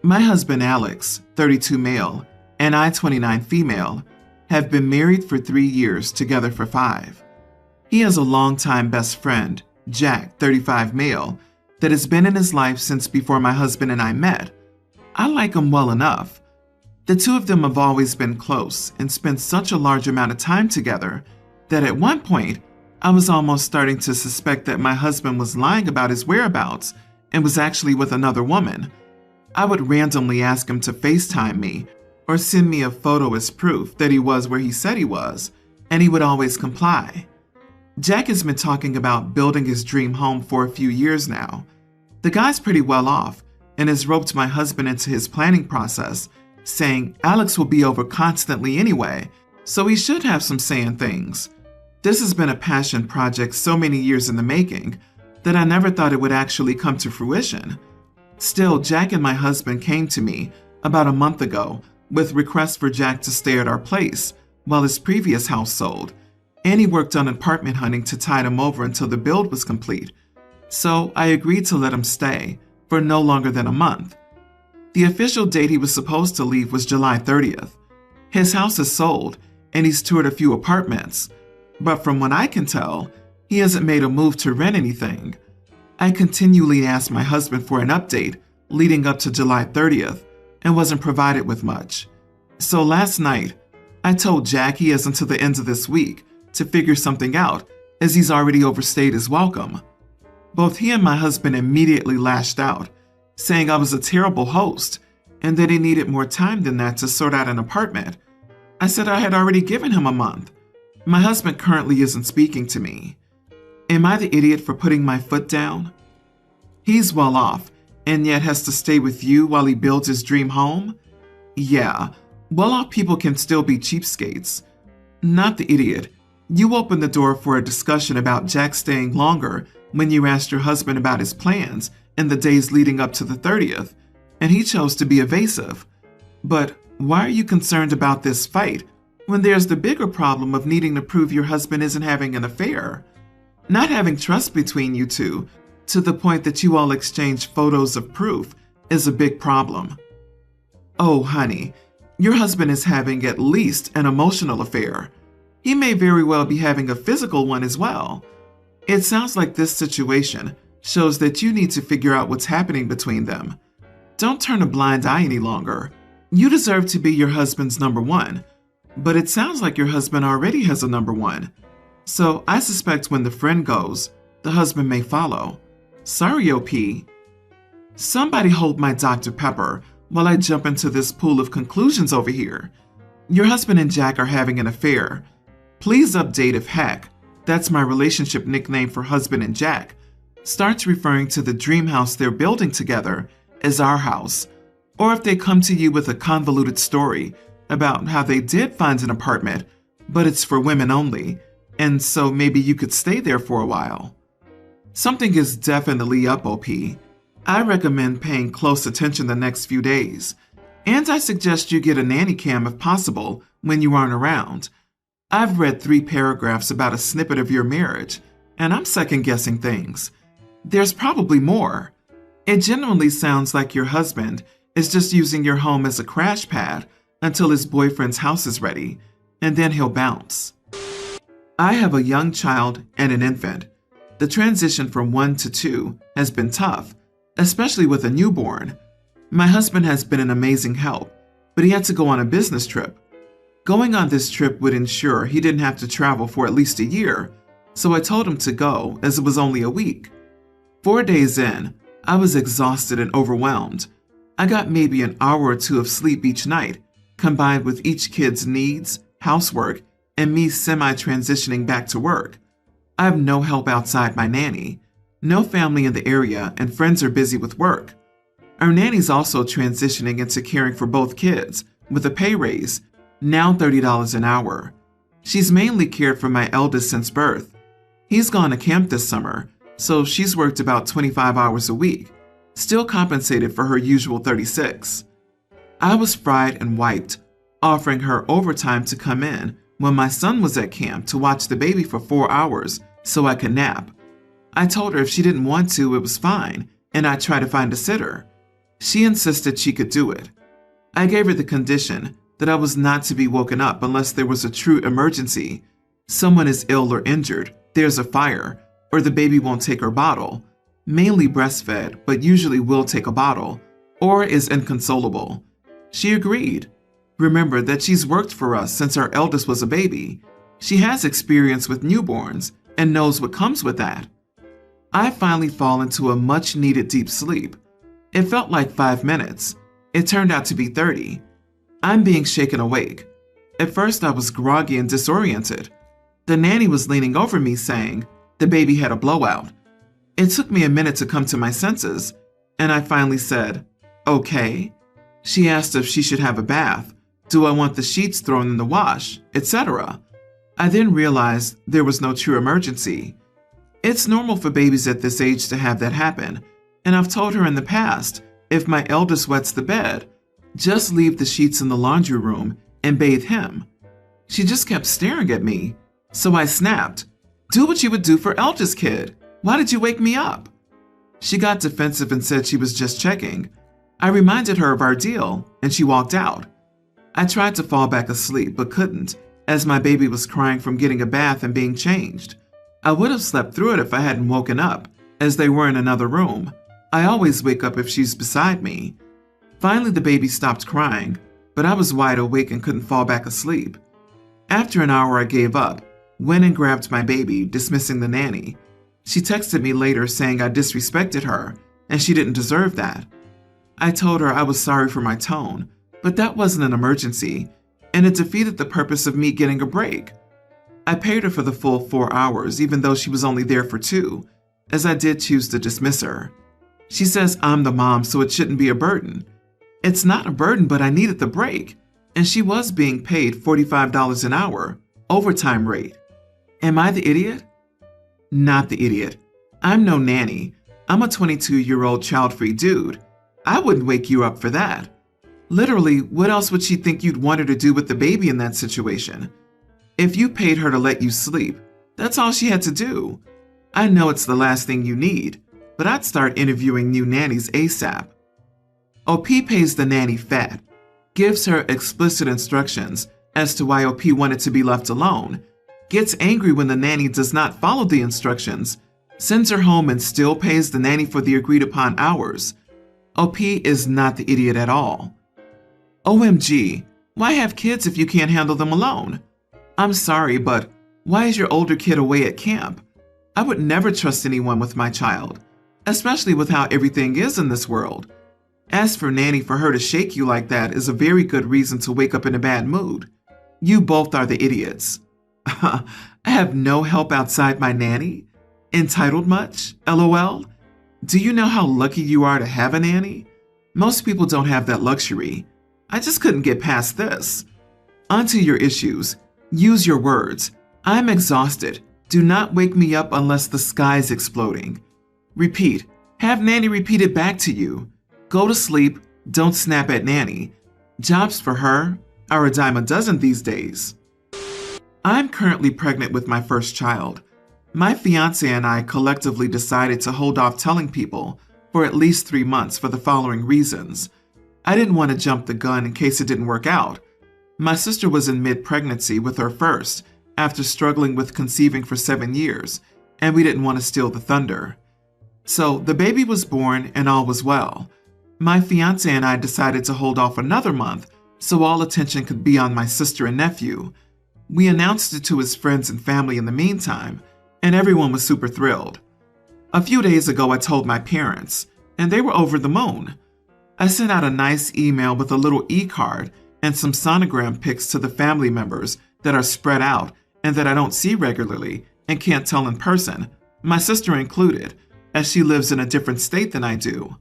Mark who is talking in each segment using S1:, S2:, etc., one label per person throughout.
S1: My husband Alex, 32 male, and I, 29 female, have been married for 3 years, together for 5. He has a longtime best friend, Jack, 35 male, that has been in his life since before my husband and I met. I like him well enough. The two of them have always been close and spent such a large amount of time together that at one point, I was almost starting to suspect that my husband was lying about his whereabouts and was actually with another woman. I would randomly ask him to FaceTime me or send me a photo as proof that he was where he said he was, and he would always comply. Jack has been talking about building his dream home for a few years now. The guy's pretty well off and has roped my husband into his planning process, saying Alex will be over constantly anyway, so he should have some say in things. This has been a passion project so many years in the making that I never thought it would actually come to fruition. Still, Jack and my husband came to me about a month ago with requests for Jack to stay at our place while his previous house sold, and he worked on apartment hunting to tide him over until the build was complete. So I agreed to let him stay for no longer than a month. The official date he was supposed to leave was July 30th. His house is sold, and he's toured a few apartments, but from what I can tell, he hasn't made a move to rent anything. I continually asked my husband for an update leading up to July 30th and wasn't provided with much. So last night, I told Jack he has until the end of this week to figure something out, as he's already overstayed his welcome. Both he and my husband immediately lashed out, saying I was a terrible host and that he needed more time than that to sort out an apartment. I said I had already given him a month. My husband currently isn't speaking to me. Am I the idiot for putting my foot down? He's well off and yet has to stay with you while he builds his dream home? Yeah, well-off people can still be cheapskates. Not the idiot. You opened the door for a discussion about Jack staying longer when you asked your husband about his plans in the days leading up to the 30th, and he chose to be evasive. But why are you concerned about this fight when there's the bigger problem of needing to prove your husband isn't having an affair? Not having trust between you two, to the point that you all exchange photos of proof, is a big problem. Oh, honey, your husband is having at least an emotional affair. He may very well be having a physical one as well. It sounds like this situation shows that you need to figure out what's happening between them. Don't turn a blind eye any longer. You deserve to be your husband's number one, but it sounds like your husband already has a number one. So I suspect when the friend goes, the husband may follow. Sorry, OP. Somebody hold my Dr. Pepper while I jump into this pool of conclusions over here. Your husband and Jack are having an affair. Please update if Heck, that's my relationship nickname for husband and Jack, starts referring to the dream house they're building together as our house, or if they come to you with a convoluted story about how they did find an apartment, but it's for women only, and so maybe you could stay there for a while. Something is definitely up, OP. I recommend paying close attention the next few days, and I suggest you get a nanny cam if possible when you aren't around. I've read 3 paragraphs about a snippet of your marriage, and I'm second-guessing things. There's probably more. It genuinely sounds like your husband is just using your home as a crash pad until his boyfriend's house is ready, and then he'll bounce. I have a young child and an infant. The transition from 1 to 2 has been tough, especially with a newborn. My husband has been an amazing help, but he had to go on a business trip. Going on this trip would ensure he didn't have to travel for at least a year, so I told him to go as it was only a week. 4 days in, I was exhausted and overwhelmed. I got maybe an hour or 2 of sleep each night, combined with each kid's needs, housework, and me semi-transitioning back to work. I have no help outside my nanny, no family in the area, and friends are busy with work. Our nanny's also transitioning into caring for both kids, with a pay raise, now $30 an hour. She's mainly cared for my eldest since birth. He's gone to camp this summer, so she's worked about 25 hours a week, still compensated for her usual 36. I was fried and wiped, offering her overtime to come in when my son was at camp to watch the baby for 4 hours so I could nap. I told her if she didn't want to, it was fine, and I'd try to find a sitter. She insisted she could do it. I gave her the condition that I was not to be woken up unless there was a true emergency. Someone is ill or injured, there's a fire, or the baby won't take her bottle, mainly breastfed, but usually will take a bottle, or is inconsolable. She agreed. Remember that she's worked for us since our eldest was a baby. She has experience with newborns and knows what comes with that. I finally fall into a much-needed deep sleep. It felt like 5 minutes. It turned out to be 30. I'm being shaken awake. At first I was groggy and disoriented. The nanny was leaning over me saying the baby had a blowout. It took me a minute to come to my senses, and I finally said, "Okay." She asked if she should have a bath, do I want the sheets thrown in the wash, etc. I then realized there was no true emergency. It's normal for babies at this age to have that happen, and I've told her in the past, if my eldest wets the bed, just leave the sheets in the laundry room and bathe him. She just kept staring at me, so I snapped, "Do what you would do for eldest kid. Why did you wake me up?" She got defensive and said she was just checking. I reminded her of our deal, and she walked out. I tried to fall back asleep, but couldn't, as my baby was crying from getting a bath and being changed. I would have slept through it if I hadn't woken up, as they were in another room. I always wake up if she's beside me. Finally, the baby stopped crying, but I was wide awake and couldn't fall back asleep. After an hour, I gave up, went and grabbed my baby, dismissing the nanny. She texted me later saying I disrespected her, and she didn't deserve that. I told her I was sorry for my tone, but that wasn't an emergency, and it defeated the purpose of me getting a break. I paid her for the full 4 hours, even though she was only there for 2, as I did choose to dismiss her. She says I'm the mom, so it shouldn't be a burden. It's not a burden, but I needed the break, and she was being paid $45 an hour, overtime rate. Am I the idiot? Not the idiot. I'm no nanny. I'm a 22-year-old child-free dude. I wouldn't wake you up for that. Literally, what else would she think you'd want her to do with the baby in that situation? If you paid her to let you sleep, that's all she had to do. I know it's the last thing you need, but I'd start interviewing new nannies ASAP. OP pays the nanny fat, gives her explicit instructions as to why OP wanted to be left alone, gets angry when the nanny does not follow the instructions, sends her home and still pays the nanny for the agreed upon hours. OP is not the idiot at all. OMG, why have kids if you can't handle them alone? I'm sorry, but why is your older kid away at camp? I would never trust anyone with my child, especially with how everything is in this world. As for nanny, for her to shake you like that is a very good reason to wake up in a bad mood. You both are the idiots. I have no help outside my nanny? Entitled much? LOL? Do you know how lucky you are to have a nanny? Most people don't have that luxury. I just couldn't get past this. Onto your issues. Use your words. I'm exhausted. Do not wake me up unless the sky's exploding. Repeat. Have nanny repeat it back to you. Go to sleep. Don't snap at nanny. Jobs for her are a dime a dozen these days. I'm currently pregnant with my first child. My fiance and I collectively decided to hold off telling people for at least 3 months for the following reasons. I didn't want to jump the gun in case it didn't work out. My sister was in mid-pregnancy with her first after struggling with conceiving for 7 years, and we didn't want to steal the thunder. So the baby was born and all was well. My fiance and I decided to hold off another month so all attention could be on my sister and nephew. We announced it to his friends and family in the meantime, and everyone was super thrilled. A few days ago, I told my parents, and they were over the moon. I sent out a nice email with a little e-card and some sonogram pics to the family members that are spread out and that I don't see regularly and can't tell in person, my sister included, as she lives in a different state than I do.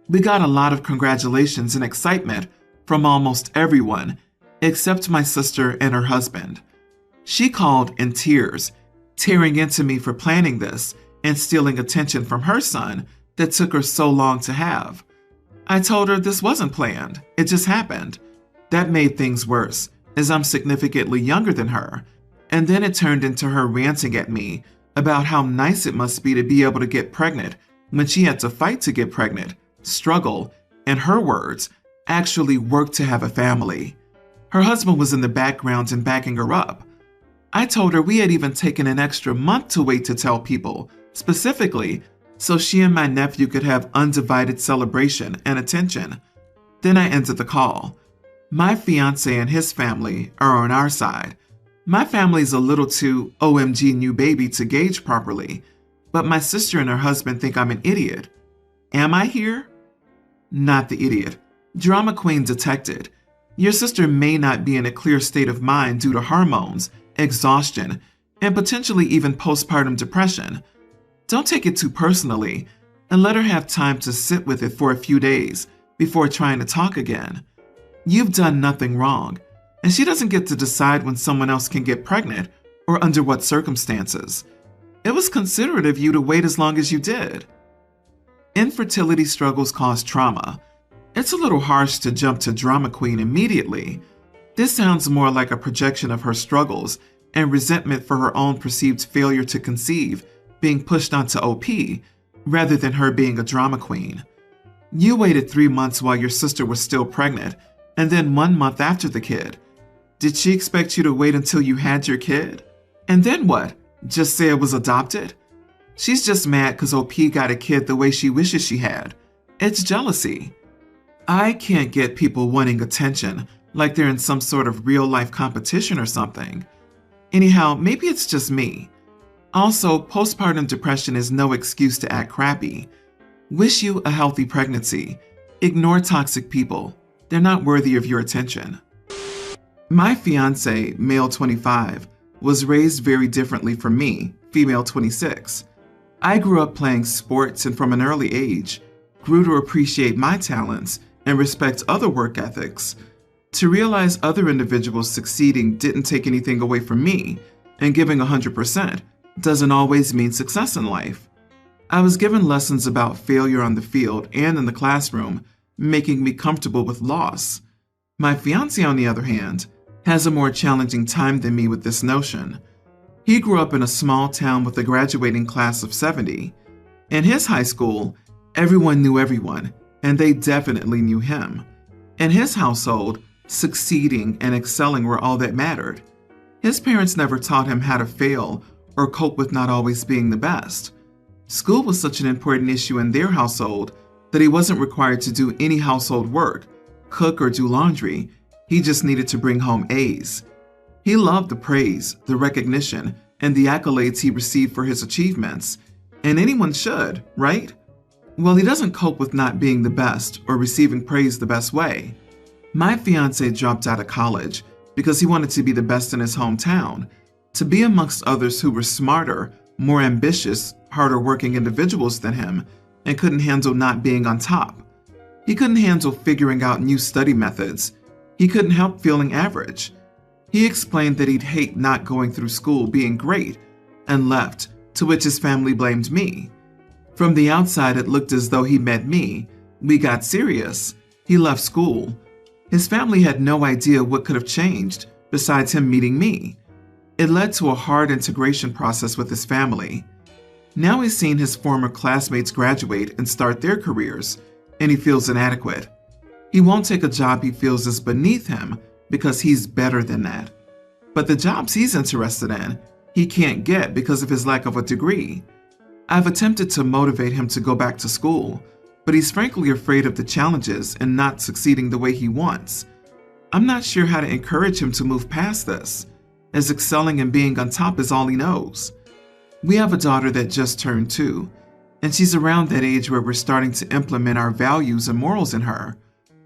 S1: We got a lot of congratulations and excitement from almost everyone, except my sister and her husband. She called in tears, tearing into me for planning this and stealing attention from her son that took her so long to have. I told her this wasn't planned, it just happened. That made things worse, as I'm significantly younger than her, and then it turned into her ranting at me about how nice it must be to be able to get pregnant when she had to fight to get pregnant, struggle, in her words, actually worked to have a family. Her husband was in the background and backing her up. I told her we had even taken an extra month to wait to tell people, specifically so she and my nephew could have undivided celebration and attention. Then I ended the call. My fiance and his family are on our side. My family's a little too OMG new baby to gauge properly, but my sister and her husband think I'm an idiot. Am I here? Not the idiot. Drama queen detected. Your sister may not be in a clear state of mind due to hormones, exhaustion, and potentially even postpartum depression. Don't take it too personally, and let her have time to sit with it for a few days before trying to talk again. You've done nothing wrong, and she doesn't get to decide when someone else can get pregnant or under what circumstances. It was considerate of you to wait as long as you did. Infertility struggles cause trauma. It's a little harsh to jump to drama queen immediately. This sounds more like a projection of her struggles and resentment for her own perceived failure to conceive being pushed onto OP, rather than her being a drama queen. You waited 3 months while your sister was still pregnant, and then 1 month after the kid. Did she expect you to wait until you had your kid? And then what? Just say it was adopted? She's just mad because OP got a kid the way she wishes she had. It's jealousy. I can't get people wanting attention like they're in some sort of real-life competition or something. Anyhow, maybe it's just me. Also, postpartum depression is no excuse to act crappy. Wish you a healthy pregnancy. Ignore toxic people. They're not worthy of your attention. My fiance, male 25, was raised very differently from me, female 26. I grew up playing sports and from an early age, grew to appreciate my talents and respect other work ethics. To realize other individuals succeeding didn't take anything away from me, and giving 100% doesn't always mean success in life. I was given lessons about failure on the field and in the classroom, making me comfortable with loss. My fiance, on the other hand, has a more challenging time than me with this notion. He grew up in a small town with a graduating class of 70. In his high school, everyone knew everyone, and they definitely knew him. In his household, succeeding and excelling were all that mattered. His parents never taught him how to fail or cope with not always being the best. School was such an important issue in their household that he wasn't required to do any household work, cook or do laundry. He just needed to bring home A's. He loved the praise, the recognition, and the accolades he received for his achievements. And anyone should, right? Well, he doesn't cope with not being the best or receiving praise the best way. My fiance dropped out of college because he wanted to be the best in his hometown, to be amongst others who were smarter, more ambitious, harder working individuals than him, and couldn't handle not being on top. He couldn't handle figuring out new study methods. He couldn't help feeling average. He explained that he'd hate not going through school being great, and left, to which his family blamed me. From the outside, it looked as though he met me. We got serious. He left school. His family had no idea what could have changed besides him meeting me. It led to a hard integration process with his family. Now he's seen his former classmates graduate and start their careers, and he feels inadequate. He won't take a job he feels is beneath him because he's better than that. But the jobs he's interested in, he can't get because of his lack of a degree. I've attempted to motivate him to go back to school, but he's frankly afraid of the challenges and not succeeding the way he wants. I'm not sure how to encourage him to move past this, as excelling and being on top is all he knows. We have a daughter that just turned 2, and she's around that age where we're starting to implement our values and morals in her,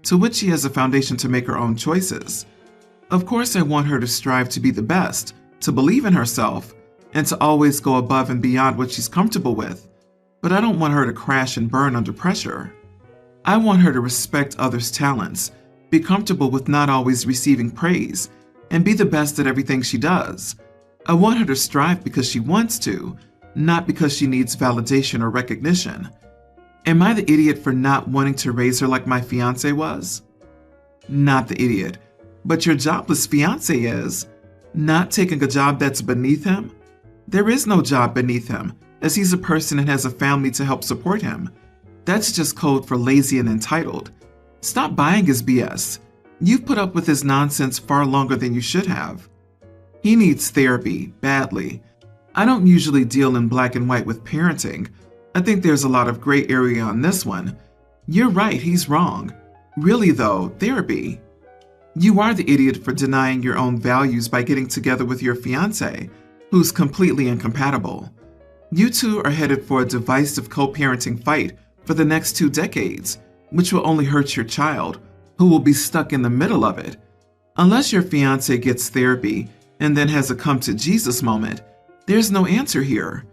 S1: to which she has a foundation to make her own choices. Of course, I want her to strive to be the best, to believe in herself, and to always go above and beyond what she's comfortable with, but I don't want her to crash and burn under pressure. I want her to respect others' talents, be comfortable with not always receiving praise, and be the best at everything she does. I want her to strive because she wants to, not because she needs validation or recognition. Am I the idiot for not wanting to raise her like my fiance was? Not the idiot, but your jobless fiance is. Not taking a job that's beneath him? There is no job beneath him, as he's a person and has a family to help support him. That's just code for lazy and entitled. Stop buying his BS. You've put up with his nonsense far longer than you should have. He needs therapy, badly. I don't usually deal in black and white with parenting. I think there's a lot of gray area on this one. You're right, he's wrong. Really though, therapy. You are the idiot for denying your own values by getting together with your fiancé, who's completely incompatible. You two are headed for a divisive co-parenting fight for the next 2 decades, which will only hurt your child, who will be stuck in the middle of it. Unless your fiancé gets therapy and then has a come-to-Jesus moment, there's no answer here.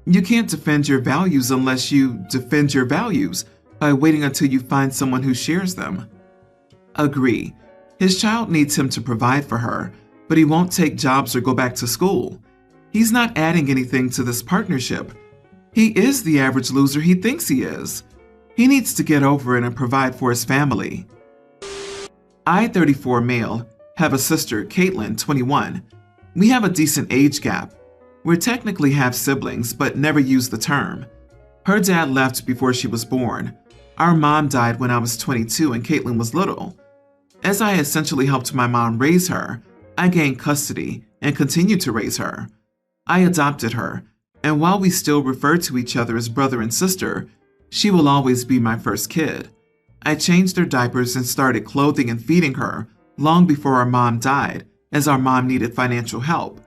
S1: You can't defend your values unless you defend your values by waiting until you find someone who shares them. Agree. His child needs him to provide for her, but he won't take jobs or go back to school. He's not adding anything to this partnership. He is the average loser he thinks he is. He needs to get over it and provide for his family. I, 34 male, have a sister, Caitlin, 21. We have a decent age gap. We're technically half siblings, but never used the term. Her dad left before she was born. Our mom died when I was 22 and Caitlin was little. As I essentially helped my mom raise her, I gained custody and continued to raise her. I adopted her, and while we still refer to each other as brother and sister, she will always be my first kid. I changed her diapers and started clothing and feeding her long before our mom died, as our mom needed financial help.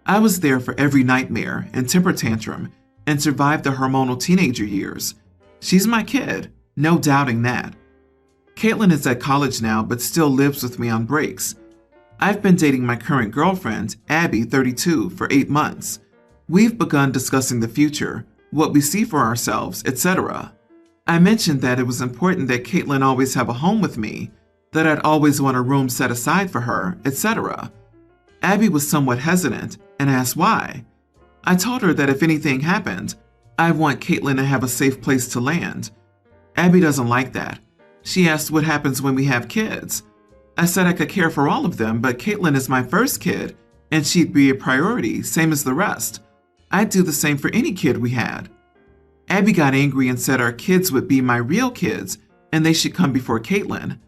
S1: I was there for every nightmare and temper tantrum and survived the hormonal teenager years. She's my kid, no doubting that. Caitlin is at college now but still lives with me on breaks. I've been dating my current girlfriend, Abby, 32, for 8 months. We've begun discussing the future, what we see for ourselves, etc. I mentioned that it was important that Caitlin always have a home with me, that I'd always want a room set aside for her, etc. Abby was somewhat hesitant and asked why. I told her that if anything happened, I want Caitlin to have a safe place to land. Abby doesn't like that. She asked what happens when we have kids. I said I could care for all of them, but Caitlin is my first kid, and she'd be a priority, same as the rest. I'd do the same for any kid we had. Abby got angry and said our kids would be my real kids, and they should come before Caitlin.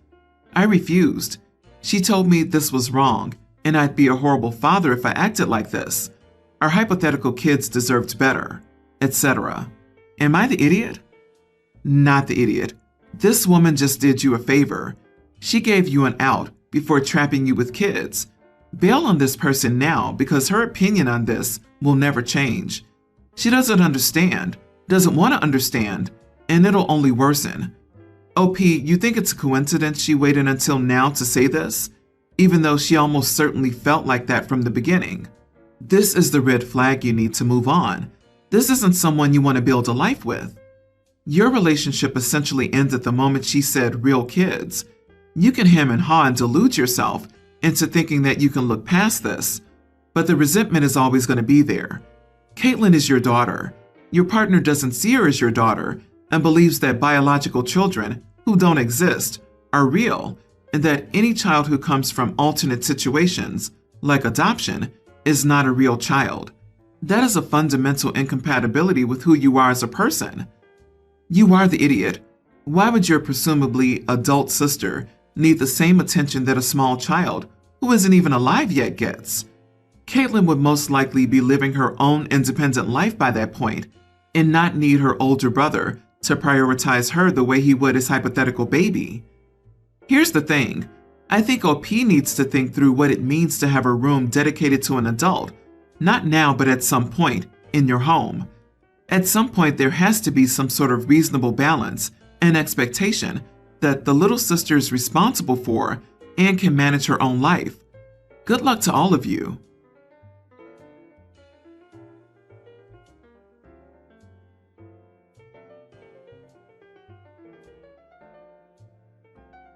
S1: I refused. She told me this was wrong, and I'd be a horrible father if I acted like this. Our hypothetical kids deserved better, etc. Am I the idiot? Not the idiot. This woman just did you a favor. She gave you an out before trapping you with kids. Bail on this person now because her opinion on this will never change. She doesn't understand, doesn't want to understand, and it'll only worsen. OP, you think it's a coincidence she waited until now to say this? Even though she almost certainly felt like that from the beginning. This is the red flag you need to move on. This isn't someone you want to build a life with. Your relationship essentially ended the moment she said real kids. You can hem and haw and delude yourself into thinking that you can look past this, but the resentment is always going to be there. Caitlin is your daughter. Your partner doesn't see her as your daughter and believes that biological children, who don't exist, are real, and that any child who comes from alternate situations, like adoption, is not a real child. That is a fundamental incompatibility with who you are as a person. You are the idiot. Why would your presumably adult sister need the same attention that a small child, who isn't even alive yet, gets? Caitlin would most likely be living her own independent life by that point and not need her older brother to prioritize her the way he would his hypothetical baby. Here's the thing. I think OP needs to think through what it means to have a room dedicated to an adult, not now but at some point, in your home. At some point there has to be some sort of reasonable balance and expectation that the little sister is responsible for and can manage her own life. Good luck to all of you.